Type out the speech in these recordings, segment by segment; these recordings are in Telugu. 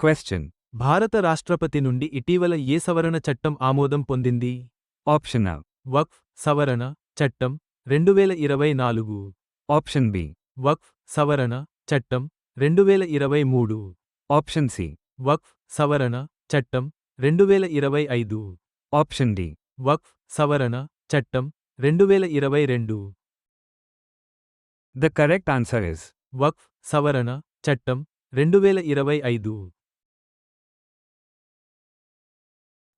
Question. భారత రాష్ట్రపతి నుండి ఇటీవల ఏ సవరణ చట్టం ఆమోదం పొందింది? Option A. వక్ఫ్ సవరణ చట్టం 2024. Option B. వక్ఫ్ సవరణ చట్టం 2023. Option C. వక్ఫ్ సవరణ చట్టం 2025. Option D. వక్ఫ్ సవరణ చట్టం 2022. The correct answer is వక్ఫ్ సవరణ చట్టం 2025.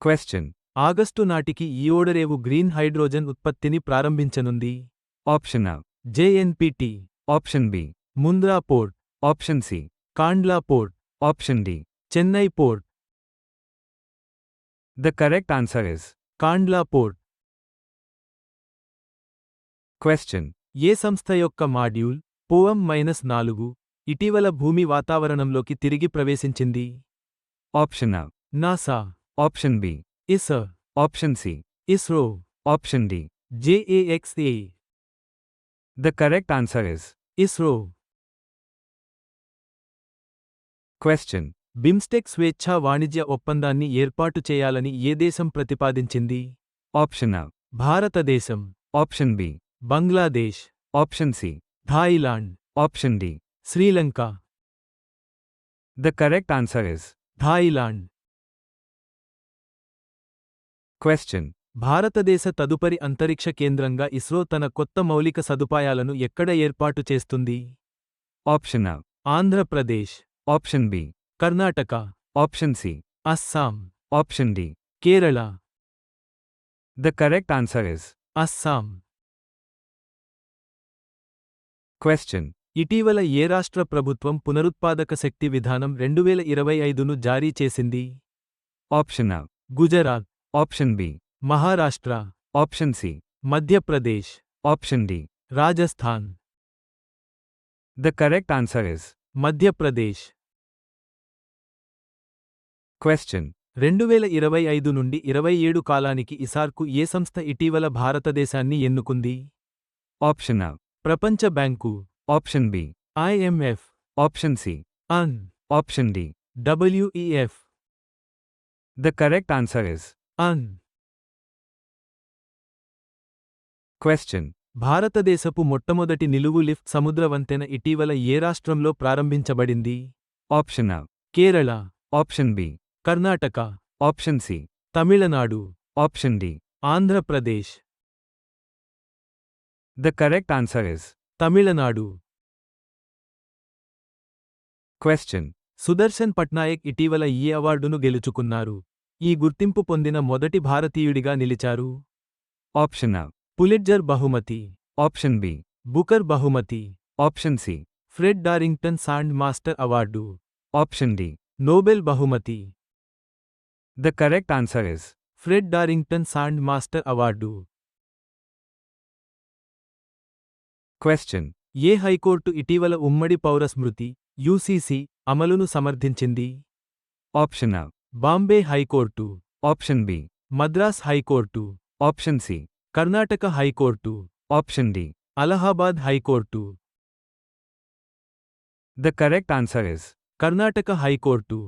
Question. ఆగస్టు నాటికి ఈ ఓడరేవు గ్రీన్ హైడ్రోజన్ ఉత్పత్తిని ప్రారంభించనుంది? Option A. JNPT. Option B. Mundra port. Option C. Kandla port. Option D. Chennai port. The correct answer is Kandla port. Question. ఏ సంస్థ యొక్క మాడ్యూల్ POEM-4 ఇటీవల భూమి వాతావరణంలోకి తిరిగి ప్రవేశించింది? Option A. NASA. Option B. ISRO. Option C. ISRO. Option D. జేఏఎక్స్ఏ. The correct answer is ISRO. Question. BIMSTEC స్వేచ్ఛా వాణిజ్య ఒప్పందాన్ని ఏర్పాటు చేయాలని ఏ దేశం ప్రతిపాదించింది? Option A. భారతదేశం. Option B. Bangladesh. Option C. Thailand. Option D. Sri Lanka. The correct answer is Thailand. Question. భారతదేశ తదుపరి అంతరిక్ష కేంద్రంగా ఇస్రో తన కొత్త మౌలిక సదుపాయాలను ఎక్కడ ఏర్పాటు చేస్తుంది? Option A. Andhra Pradesh. Option B. Karnataka. Option C. Assam. Option D. Kerala. The correct answer is Assam. Question. ఇటీవల ఏ రాష్ట్ర ప్రభుత్వం పునరుత్పాదక శక్తి విధానం 2025ను జారీ చేసింది? Option A. Gujarat. Option B. Maharashtra. Option C. Madhya Pradesh. Option D. Rajasthan. The correct answer is Madhya Pradesh. Question. 2025 నుండి 27 కాలానికి ఇసార్కు ఏ సంస్థ ఇటీవల భారతదేశాన్ని ఎన్నుకుంది? Option A. ప్రపంచ bank. Option B. IMF. Option C. An. Option D. WEF. The correct answer is an. Question. భారతదేశపు మొట్టమొదటి నిలువు లిఫ్ట్ సముద్ర వంతెన ఇటీవల ఏ రాష్ట్రంలో ప్రారంభించబడింది? Option A. Kerala. Option B. Karnataka. Option C. Tamil Nadu. Option D. Andhra Pradesh. The correct answer is Tamil Nadu. Question. Sudarshan Patnaik ఇటీవల ఈ అవార్డును గెలుచుకున్నారు. ఈ గుర్తింపు పొందిన మొదటి భారతీయుడిగా నిలిచారు. Option A. పులిట్జర్ బహుమతి. Option B. బుకర్ బహుమతి. Option C. Fred Darrington sand master award. Option D. నోబెల్ బహుమతి. The correct answer is Fred Darrington sand master award. Question. ఏ హైకోర్టు ఇటీవల ఉమ్మడి పౌర స్మృతి UCC అమలును సమర్థించింది? Option A. Bombay high court. Option B. Madras high court. Option C. Karnataka high court. Option D. Allahabad high court. The correct answer is Karnataka high court.